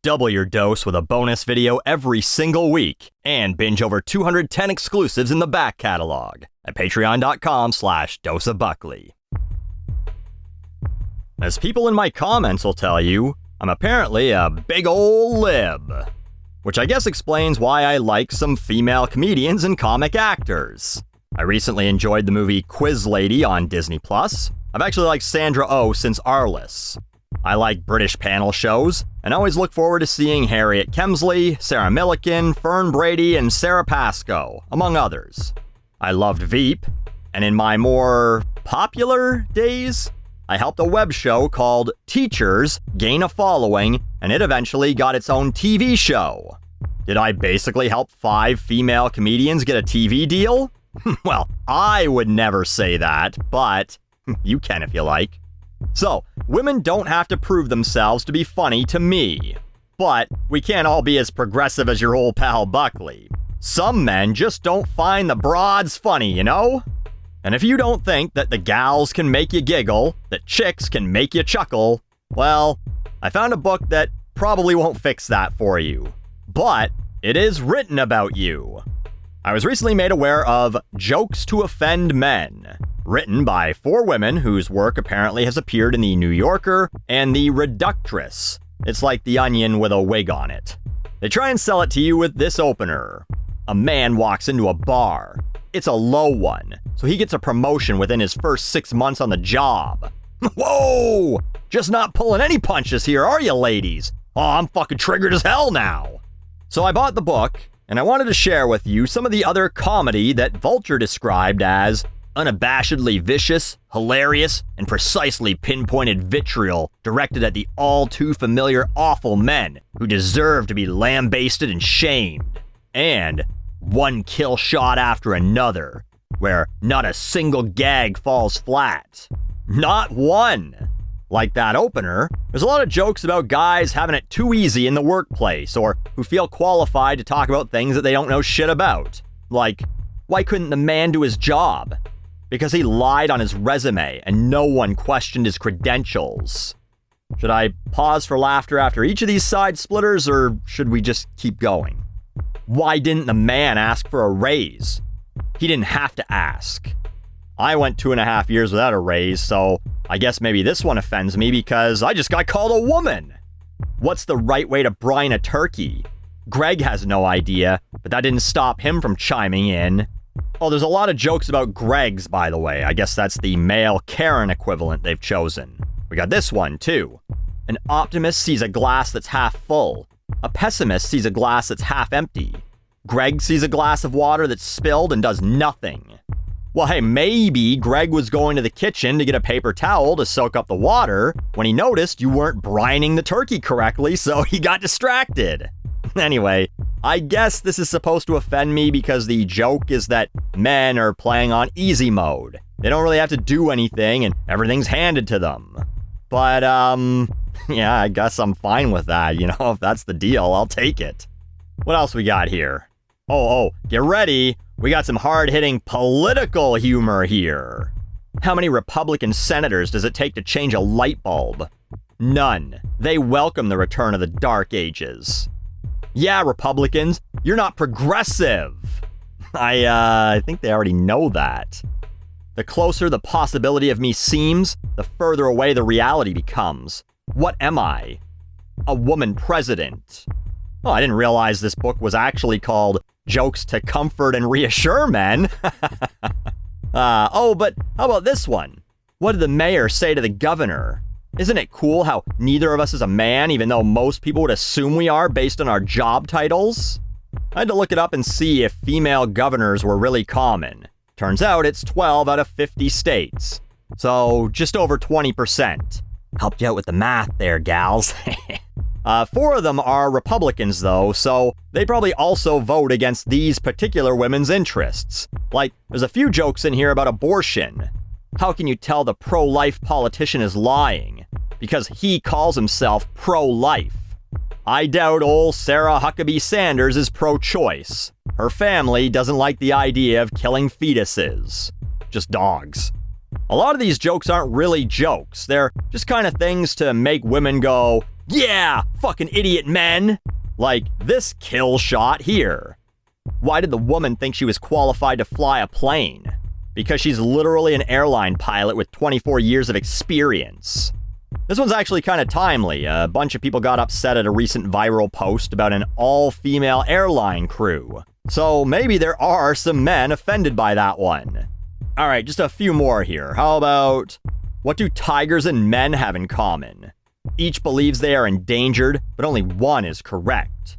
Double your dose with a bonus video every single week and binge over 210 exclusives in the back catalog at patreon.com/doseofbuckley. As people in my comments will tell you, I'm apparently a big ol' lib. Which I guess explains why I like some female comedians and comic actors. I recently enjoyed the movie Quiz Lady on Disney+. I've actually liked Sandra Oh since Arliss. I like British panel shows, and always look forward to seeing Harriet Kemsley, Sarah Millican, Fern Brady, and Sarah Pascoe, among others. I loved Veep, and in my more popular days, I helped a web show called Teachers gain a following, and it eventually got its own TV show. Did I basically help 5 female comedians get a TV deal? Well, I would never say that, but you can if you like. So, women don't have to prove themselves to be funny to me. But we can't all be as progressive as your old pal Buckley. Some men just don't find the broads funny, you know? And if you don't think that the gals can make you giggle, that chicks can make you chuckle, well, I found a book that probably won't fix that for you. But it is written about you. I was recently made aware of Jokes to Offend Men, written by 4 women whose work apparently has appeared in The New Yorker and The Reductress. It's like The Onion with a wig on it. They try and sell it to you with this opener. A man walks into a bar. It's a low one, so he gets a promotion within his first 6 months on the job. Whoa! Just not pulling any punches here, are you, ladies? Oh, I'm fucking triggered as hell now. So I bought the book, and I wanted to share with you some of the other comedy that Vulture described as unabashedly vicious, hilarious, and precisely pinpointed vitriol directed at the all-too-familiar awful men who deserve to be lambasted and shamed. And one kill shot after another, where not a single gag falls flat. Not one! Like that opener, there's a lot of jokes about guys having it too easy in the workplace, or who feel qualified to talk about things that they don't know shit about. Like, why couldn't the man do his job? Because he lied on his resume and no one questioned his credentials. Should I pause for laughter after each of these side splitters, or should we just keep going? Why didn't the man ask for a raise? He didn't have to ask. I went 2.5 years without a raise, so I guess maybe this one offends me because I just got called a woman. What's the right way to brine a turkey? Greg has no idea, but that didn't stop him from chiming in. Oh, there's a lot of jokes about Gregs, by the way. I guess that's the male Karen equivalent they've chosen. We got this one, too. An optimist sees a glass that's half full. A pessimist sees a glass that's half empty. Greg sees a glass of water that's spilled and does nothing. Well, hey, maybe Greg was going to the kitchen to get a paper towel to soak up the water when he noticed you weren't brining the turkey correctly, so he got distracted. Anyway, I guess this is supposed to offend me because the joke is that men are playing on easy mode. They don't really have to do anything and everything's handed to them. But, yeah, I guess I'm fine with that. You know, if that's the deal, I'll take it. What else we got here? Oh, get ready. We got some hard-hitting political humor here. How many Republican senators does it take to change a light bulb? None. They welcome the return of the Dark Ages. Yeah, Republicans, you're not progressive. I think they already know that. The closer the possibility of me seems, the further away the reality becomes. What am I? A woman president. Oh, I didn't realize this book was actually called Jokes to Comfort and Reassure Men. But how about this one? What did the mayor say to the governor? Isn't it cool how neither of us is a man, even though most people would assume we are based on our job titles? I had to look it up and see if female governors were really common. Turns out it's 12 out of 50 states. So just over 20%. Helped you out with the math there, gals. 4 of them are Republicans, though, so they probably also vote against these particular women's interests. Like, there's a few jokes in here about abortion. How can you tell the pro-life politician is lying? Because he calls himself pro-life. I doubt old Sarah Huckabee Sanders is pro-choice. Her family doesn't like the idea of killing fetuses. Just dogs. A lot of these jokes aren't really jokes. They're just kind of things to make women go, Yeah, fucking idiot men. Like this kill shot here. Why did the woman think she was qualified to fly a plane? Because she's literally an airline pilot with 24 years of experience. This one's actually kind of timely. A bunch of people got upset at a recent viral post about an all-female airline crew. So maybe there are some men offended by that one. Alright, just a few more here. How about, what do tigers and men have in common? Each believes they are endangered, but only one is correct.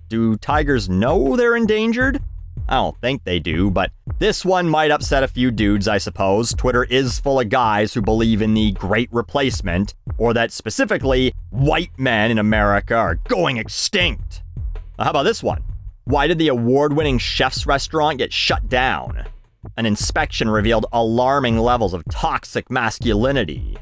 Do tigers know they're endangered? I don't think they do, but this one might upset a few dudes, I suppose. Twitter is full of guys who believe in the Great Replacement, or that specifically, white men in America are going extinct. How about this one? Why did the award-winning chef's restaurant get shut down? An inspection revealed alarming levels of toxic masculinity.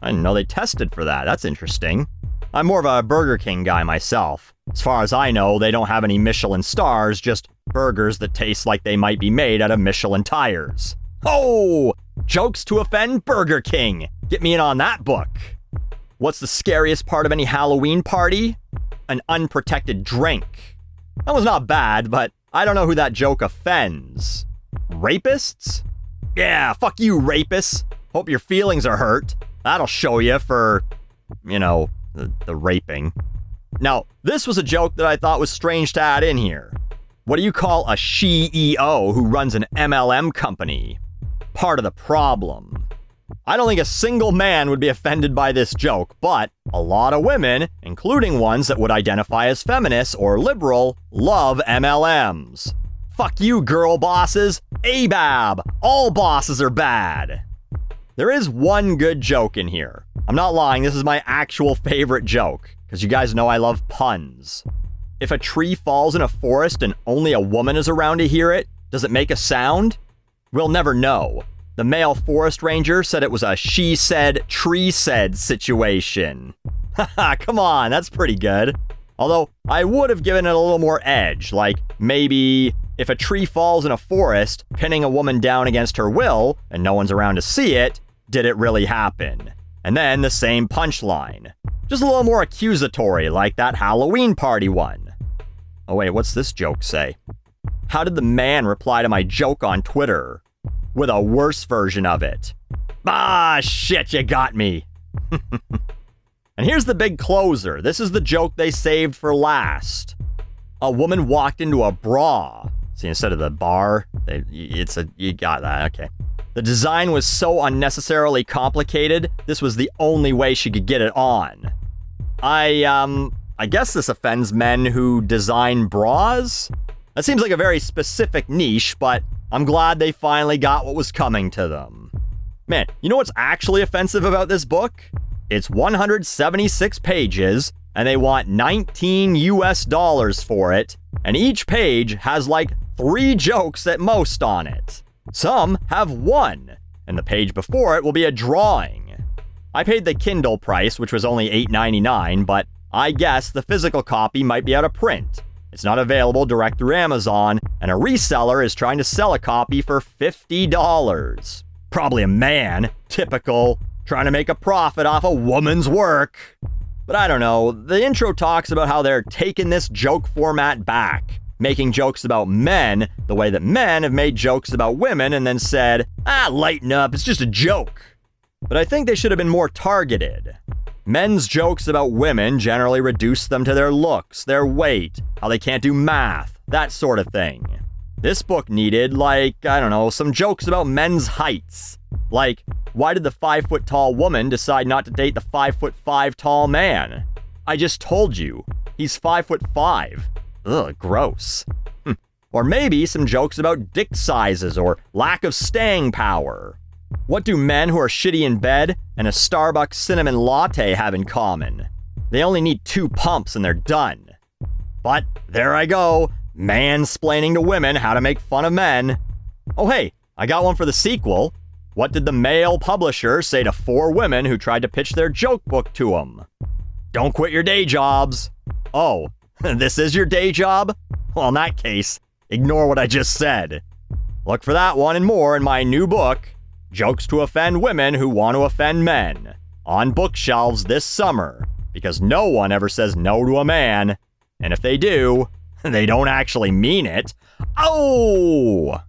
I didn't know they tested for that. That's interesting. I'm more of a Burger King guy myself. As far as I know, they don't have any Michelin stars, just burgers that taste like they might be made out of Michelin tires. Oh! Jokes to offend Burger King! Get me in on that book! What's the scariest part of any Halloween party? An unprotected drink. That was not bad, but I don't know who that joke offends. Rapists? Yeah, fuck you, rapists. Hope your feelings are hurt. That'll show you for, the raping. Now, this was a joke that I thought was strange to add in here. What do you call a she-EO who runs an MLM company? Part of the problem. I don't think a single man would be offended by this joke, but a lot of women, including ones that would identify as feminist or liberal, love MLMs. Fuck you, girl bosses. ABAB. All bosses are bad. There is one good joke in here. I'm not lying, this is my actual favorite joke, because you guys know I love puns. If a tree falls in a forest and only a woman is around to hear it, does it make a sound? We'll never know. The male forest ranger said it was a she said, tree said situation. Haha, come on, that's pretty good. Although, I would have given it a little more edge, like maybe if a tree falls in a forest, pinning a woman down against her will, and no one's around to see it, did it really happen? And then the same punchline. Just a little more accusatory, like that Halloween party one. Oh wait, what's this joke say? How did the man reply to my joke on Twitter? With a worse version of it. Ah, shit, you got me. And here's the big closer. This is the joke they saved for last. A woman walked into a bra. See, instead of the bar, you got that, okay. The design was so unnecessarily complicated, this was the only way she could get it on. I guess this offends men who design bras? That seems like a very specific niche, but I'm glad they finally got what was coming to them. Man, you know what's actually offensive about this book? It's 176 pages, and they want $19 US for it, and each page has like 3 jokes at most on it. Some have 1, and the page before it will be a drawing. I paid the Kindle price, which was only $8.99, but I guess the physical copy might be out of print. It's not available direct through Amazon, and a reseller is trying to sell a copy for $50. Probably a man, typical, trying to make a profit off a woman's work. But I don't know, the intro talks about how they're taking this joke format back, making jokes about men the way that men have made jokes about women and then said, lighten up, it's just a joke. But I think they should have been more targeted. Men's jokes about women generally reduce them to their looks, their weight, how they can't do math, that sort of thing. This book needed, some jokes about men's heights. Like, why did the 5-foot-tall woman decide not to date the 5'5" tall man? I just told you, he's 5'5". Ugh, gross. Or maybe some jokes about dick sizes or lack of staying power. What do men who are shitty in bed and a Starbucks cinnamon latte have in common? They only need 2 pumps and they're done. But there I go, mansplaining to women how to make fun of men. Oh hey, I got one for the sequel. What did the male publisher say to 4 women who tried to pitch their joke book to him? Don't quit your day jobs. Oh, this is your day job? Well, in that case, ignore what I just said. Look for that one and more in my new book, Jokes to Offend Women Who Want to Offend Men, on bookshelves this summer. because no one ever says no to a man, and if they do, they don't actually mean it. Oh!